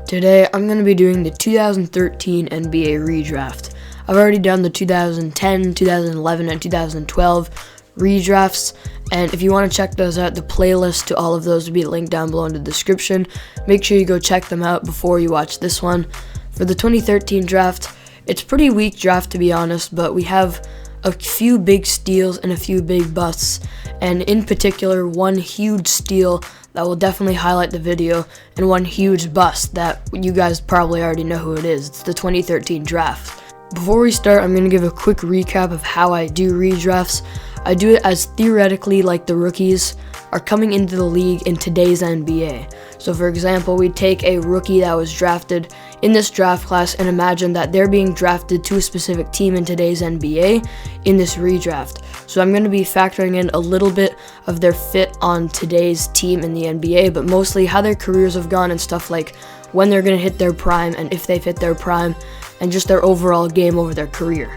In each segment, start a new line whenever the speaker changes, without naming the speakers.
Today, I'm going to be doing the 2013 NBA redraft. I've already done the 2010, 2011, and 2012 redrafts, and if you want to check those out, the playlist to all of those will be linked down below in the description. Make sure you go check them out before you watch this one. For the 2013 draft, it's a pretty weak draft to be honest, but we have a few big steals and a few big busts, and in particular, one huge steal that will definitely highlight the video, and one huge bust that you guys probably already know who it is. It's the 2013 draft. Before we start, I'm going to give a quick recap of how I do redrafts. I do it as theoretically like the rookies are coming into the league in today's NBA. So for example, we take a rookie that was drafted in this draft class and imagine that they're being drafted to a specific team in today's NBA in this redraft. So I'm going to be factoring in a little bit of their fit on today's team in the NBA, but mostly how their careers have gone and stuff like when they're going to hit their prime and if they've hit their prime and just their overall game over their career.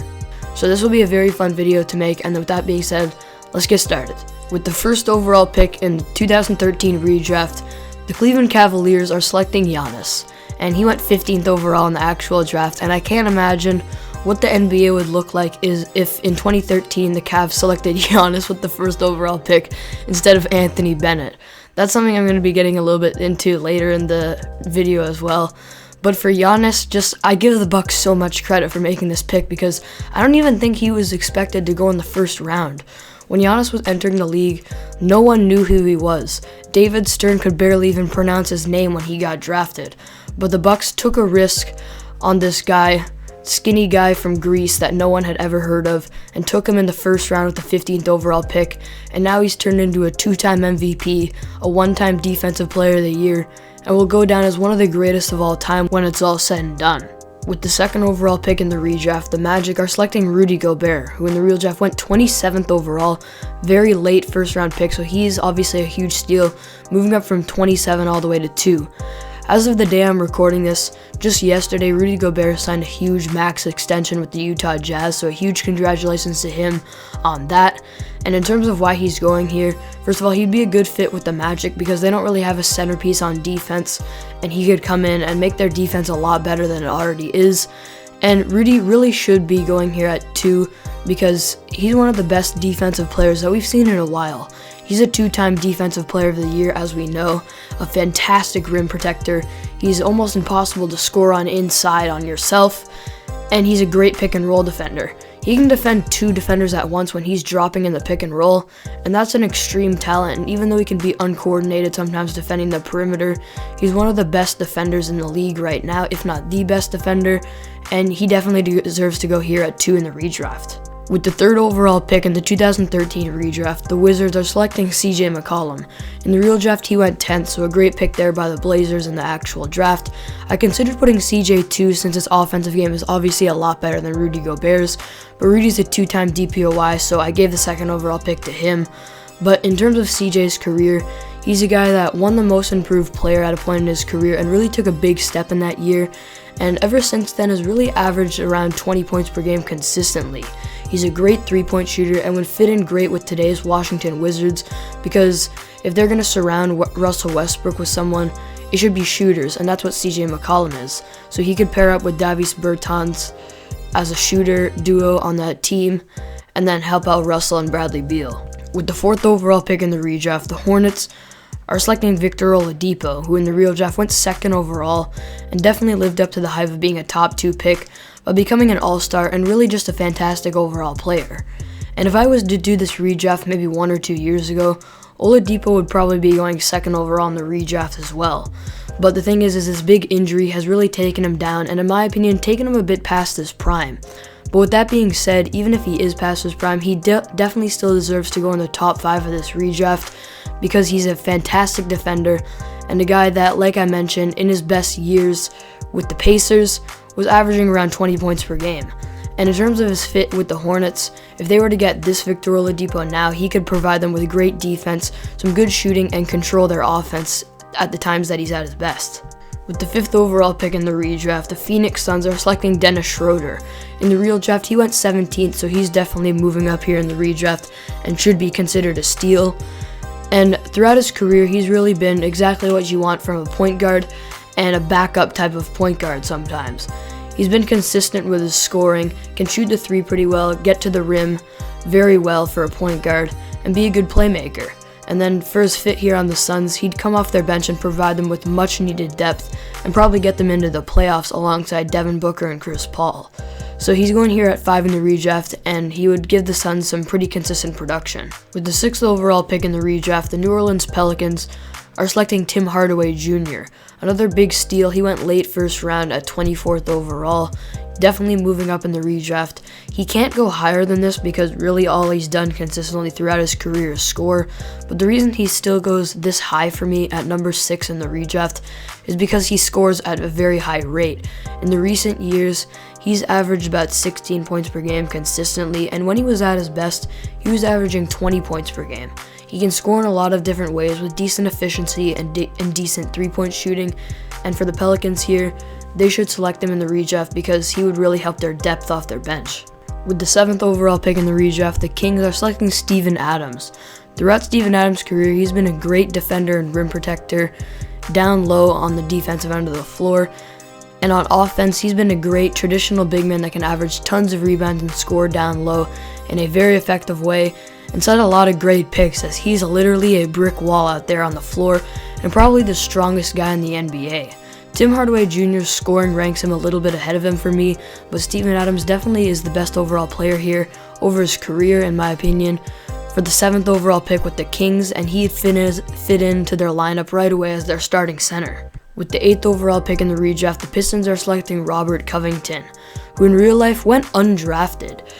So this will be a very fun video to make, and with that being said, let's get started. With the first overall pick in the 2013 redraft, the Cleveland Cavaliers are selecting Giannis, and he went 15th overall in the actual draft, and I can't imagine what the NBA would look like is if in 2013 the Cavs selected Giannis with the first overall pick instead of Anthony Bennett. That's something I'm going to be getting a little bit into later in the video as well. But for Giannis, I give the Bucks so much credit for making this pick because I don't even think he was expected to go in the first round. When Giannis was entering the league, no one knew who he was. David Stern could barely even pronounce his name when he got drafted. But the Bucks took a risk on this guy, skinny guy from Greece that no one had ever heard of, and took him in the first round with the 15th overall pick, and now he's turned into a two-time MVP, a one-time Defensive Player of the Year, and will go down as one of the greatest of all time when it's all said and done. With the second overall pick in the redraft, the Magic are selecting Rudy Gobert, who in the real draft went 27th overall, very late first round pick, so he's obviously a huge steal, moving up from 27 all the way to 2. As of the day I'm recording this, just yesterday, Rudy Gobert signed a huge max extension with the Utah Jazz, so a huge congratulations to him on that. And in terms of why he's going here, first of all, he'd be a good fit with the Magic because they don't really have a centerpiece on defense, and he could come in and make their defense a lot better than it already is. And Rudy really should be going here at 2 because he's one of the best defensive players that we've seen in a while. He's a two-time Defensive Player of the Year, as we know, a fantastic rim protector. He's almost impossible to score on inside on yourself, and he's a great pick-and-roll defender. He can defend 2 defenders at once when he's dropping in the pick and roll, and that's an extreme talent. And even though he can be uncoordinated sometimes defending the perimeter, he's one of the best defenders in the league right now, if not the best defender, and he definitely deserves to go here at 2 in the redraft. With the third overall pick in the 2013 redraft, the Wizards are selecting CJ McCollum. In the real draft, he went 10th, so a great pick there by the Blazers in the actual draft. I considered putting CJ 2 since his offensive game is obviously a lot better than Rudy Gobert's, but Rudy's a 2-time DPOY, so I gave the second overall pick to him. But in terms of CJ's career, he's a guy that won the most improved player at a point in his career and really took a big step in that year, and ever since then has really averaged around 20 points per game consistently. He's a great three-point shooter and would fit in great with today's Washington Wizards because if they're going to surround Russell Westbrook with someone, it should be shooters, and that's what CJ McCollum is. So he could pair up with Davis Bertans as a shooter duo on that team and then help out Russell and Bradley Beal. With the fourth overall pick in the redraft, the Hornets are selecting Victor Oladipo, who in the real draft went 2nd overall and definitely lived up to the hype of being a top 2 pick by becoming an all-star and really just a fantastic overall player. And if I was to do this redraft maybe 1 or 2 years ago, Oladipo would probably be going 2nd overall in the redraft as well. But the thing is his big injury has really taken him down and in my opinion taken him a bit past his prime. But with that being said, even if he is past his prime, he definitely still deserves to go in the top 5 of this redraft because he's a fantastic defender and a guy that, like I mentioned, in his best years with the Pacers, was averaging around 20 points per game. And in terms of his fit with the Hornets, if they were to get this Victor Oladipo now, he could provide them with great defense, some good shooting, and control their offense at the times that he's at his best. With the 5th overall pick in the redraft, the Phoenix Suns are selecting Dennis Schroder. In the real draft, he went 17th, so he's definitely moving up here in the redraft and should be considered a steal. And throughout his career, he's really been exactly what you want from a point guard, and a backup type of point guard sometimes. He's been consistent with his scoring, can shoot the three pretty well, get to the rim very well for a point guard, and be a good playmaker. And then for his fit here on the Suns, he'd come off their bench and provide them with much needed depth and probably get them into the playoffs alongside Devin Booker and Chris Paul. So he's going here at 5 in the redraft, and he would give the Suns some pretty consistent production. With the 6th overall pick in the redraft, the New Orleans Pelicans are selecting Tim Hardaway Jr. Another big steal. He went late first round at 24th overall. Definitely moving up in the redraft. He can't go higher than this because really all he's done consistently throughout his career is score. But the reason he still goes this high for me at number 6 in the redraft is because he scores at a very high rate. In the recent years, he's averaged about 16 points per game consistently, and when he was at his best, he was averaging 20 points per game. He can score in a lot of different ways with decent efficiency and decent three-point shooting, and for the Pelicans here, they should select him in the redraft because he would really help their depth off their bench. With the 7th overall pick in the redraft, the Kings are selecting Steven Adams. Throughout Steven Adams' career, he's been a great defender and rim protector, down low on the defensive end of the floor, and on offense, he's been a great traditional big man that can average tons of rebounds and score down low in a very effective way, and set a lot of great picks as he's literally a brick wall out there on the floor and probably the strongest guy in the NBA. Tim Hardaway Jr.'s scoring ranks him a little bit ahead of him for me, but Steven Adams definitely is the best overall player here over his career, in my opinion, for the 7th overall pick with the Kings, and he fit into their lineup right away as their starting center. With the 8th overall pick in the redraft, the Pistons are selecting Robert Covington, who in real life went undrafted.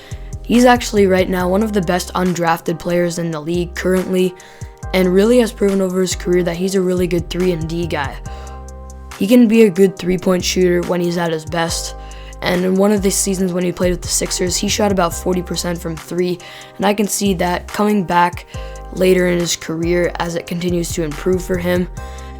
He's actually right now one of the best undrafted players in the league currently, and really has proven over his career that he's a really good 3-and-D guy. He can be a good three-point shooter when he's at his best, and in one of the seasons when he played with the Sixers, he shot about 40% from 3, and I can see that coming back later in his career as it continues to improve for him.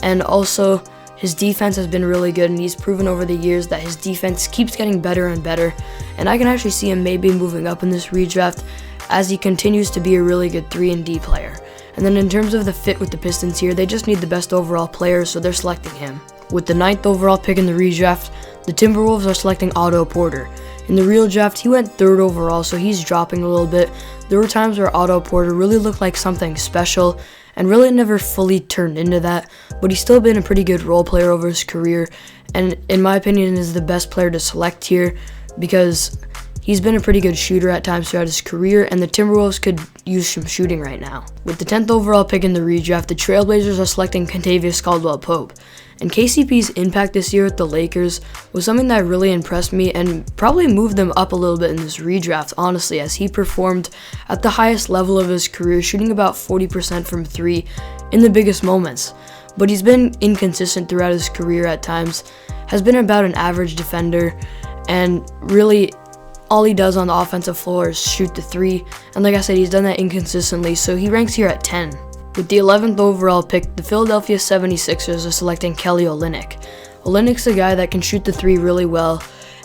And also, his defense has been really good, and he's proven over the years that his defense keeps getting better and better, and I can actually see him maybe moving up in this redraft as he continues to be a really good 3-and-D player. And then in terms of the fit with the Pistons here, they just need the best overall player, so they're selecting him. With the 9th overall pick in the redraft, the Timberwolves are selecting Otto Porter. In the real draft, he went 3rd overall, so he's dropping a little bit. There were times where Otto Porter really looked like something special, and really never fully turned into that, but he's still been a pretty good role player over his career, and in my opinion is the best player to select here because he's been a pretty good shooter at times throughout his career, and the Timberwolves could use some shooting right now. With the 10th overall pick in the redraft, the Trailblazers are selecting Kentavious Caldwell-Pope. And KCP's impact this year with the Lakers was something that really impressed me and probably moved them up a little bit in this redraft, honestly, as he performed at the highest level of his career, shooting about 40% from 3 in the biggest moments. But he's been inconsistent throughout his career at times, has been about an average defender, and really all he does on the offensive floor is shoot the 3, and like I said, he's done that inconsistently, so he ranks here at 10. With the 11th overall pick, the Philadelphia 76ers are selecting Kelly Olynyk's. Olynyk's a guy that can shoot the 3 really well,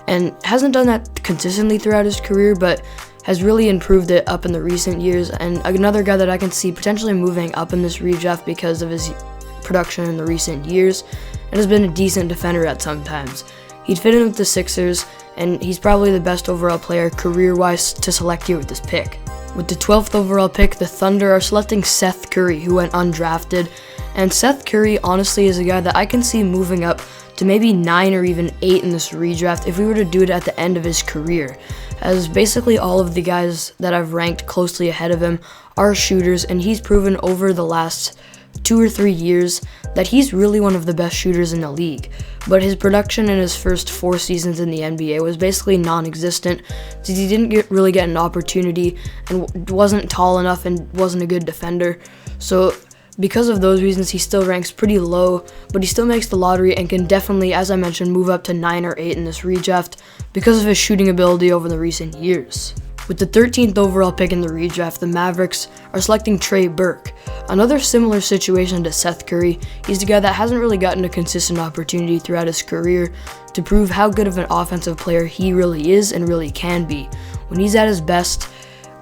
and hasn't done that consistently throughout his career, but has really improved it up in the recent years, and another guy that I can see potentially moving up in this redraft because of his production in the recent years, and has been a decent defender at some times. He'd fit in with the Sixers, and he's probably the best overall player career-wise to select here with this pick. With the 12th overall pick, the Thunder are selecting Seth Curry, who went undrafted, and Seth Curry honestly is a guy that I can see moving up to maybe 9 or even 8 in this redraft if we were to do it at the end of his career, as basically all of the guys that I've ranked closely ahead of him are shooters, and he's proven over the last 2 or 3 years that he's really one of the best shooters in the league. But his production in his first 4 seasons in the NBA was basically non-existent since he didn't really get an opportunity and wasn't tall enough and wasn't a good defender. So because of those reasons, he still ranks pretty low, but he still makes the lottery and can definitely, as I mentioned, move up to 9 or 8 in this redraft because of his shooting ability over the recent years. With the 13th overall pick in the redraft, the Mavericks are selecting Trey Burke. Another similar situation to Seth Curry. He's a guy that hasn't really gotten a consistent opportunity throughout his career to prove how good of an offensive player he really is and really can be. When he's at his best,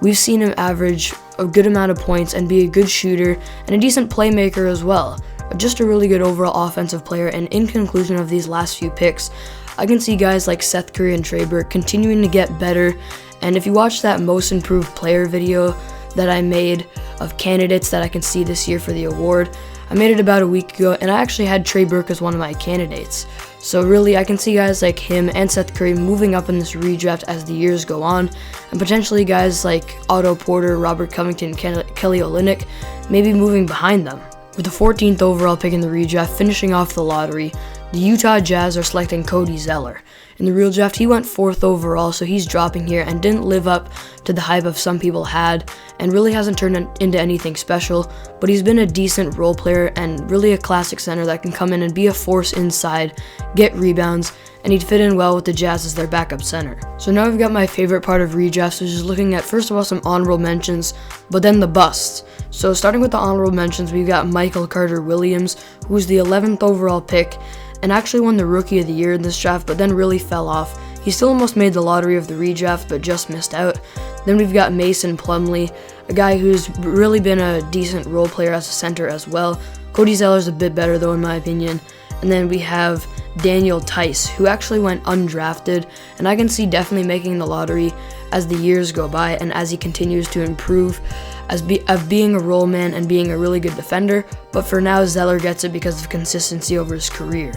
we've seen him average a good amount of points and be a good shooter and a decent playmaker as well. just a really good overall offensive player. And in conclusion of these last few picks, I can see guys like Seth Curry and Trey Burke continuing to get better. And if you watch that most improved player video that I made of candidates that I can see this year for the award, I made it about a week ago, and I actually had Trey Burke as one of my candidates. So really, I can see guys like him and Seth Curry moving up in this redraft as the years go on, and potentially guys like Otto Porter, Robert Covington, Kelly Olynyk maybe moving behind them. With the 14th overall pick in the redraft, finishing off the lottery, the Utah Jazz are selecting Cody Zeller. In the real draft, he went 4th overall, so he's dropping here and didn't live up to the hype of some people had, and really hasn't turned into anything special, but he's been a decent role player and really a classic center that can come in and be a force inside, get rebounds, and he'd fit in well with the Jazz as their backup center. So now we've got my favorite part of redrafts, which is looking at, first of all, some honorable mentions, but then the busts. So starting with the honorable mentions, we've got Michael Carter-Williams, who's the 11th overall pick, and actually won the Rookie of the Year in this draft, but then really fell off. He still almost made the lottery of the redraft, but just missed out. Then we've got Mason Plumlee, a guy who's really been a decent role player as a center as well. Cody Zeller's a bit better though in my opinion. And then we have Daniel Tice, who actually went undrafted, and I can see definitely making the lottery as the years go by and as he continues to improve of being a role man and being a really good defender, but for now Zeller gets it because of consistency over his career.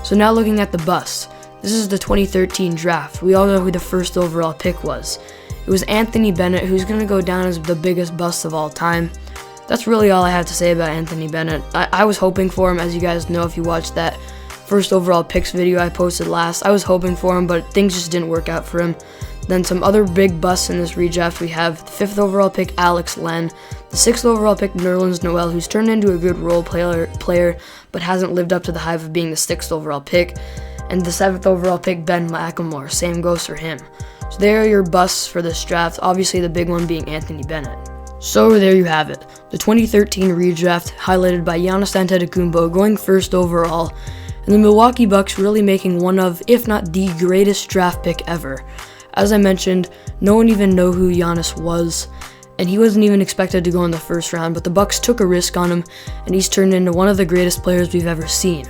So now looking at the busts, this is the 2013 draft. We all know who the 1st overall pick was. It was Anthony Bennett, who's going to go down as the biggest bust of all time. That's really all I have to say about Anthony Bennett. I was hoping for him, as you guys know if you watched that 1st overall picks video I posted last. I was hoping for him, but things just didn't work out for him. Then some other big busts in this redraft, we have the 5th overall pick Alex Len, the 6th overall pick Nerlens Noel, who's turned into a good role player but hasn't lived up to the hype of being the 6th overall pick, and the 7th overall pick Ben McLemore, same goes for him. So there are your busts for this draft, obviously the big one being Anthony Bennett. So there you have it, the 2013 redraft highlighted by Giannis Antetokounmpo going 1st overall, and the Milwaukee Bucks really making one of, if not the greatest draft pick ever. As I mentioned, no one even knew who Giannis was, and he wasn't even expected to go in the 1st round, but the Bucks took a risk on him, and he's turned into one of the greatest players we've ever seen.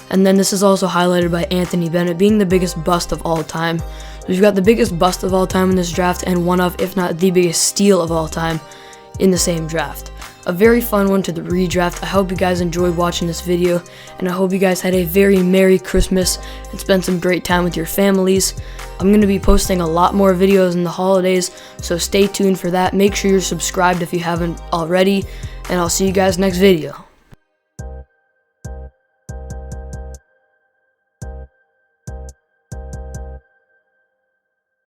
And then this is also highlighted by Anthony Bennett being the biggest bust of all time. So we've got the biggest bust of all time in this draft, and one of, if not the biggest steal of all time in the same draft. A very fun one to the redraft. I hope you guys enjoyed watching this video, and I hope you guys had a very Merry Christmas and spent some great time with your families. I'm going to be posting a lot more videos in the holidays, so stay tuned for that. Make sure you're subscribed if you haven't already, and I'll see you guys next video.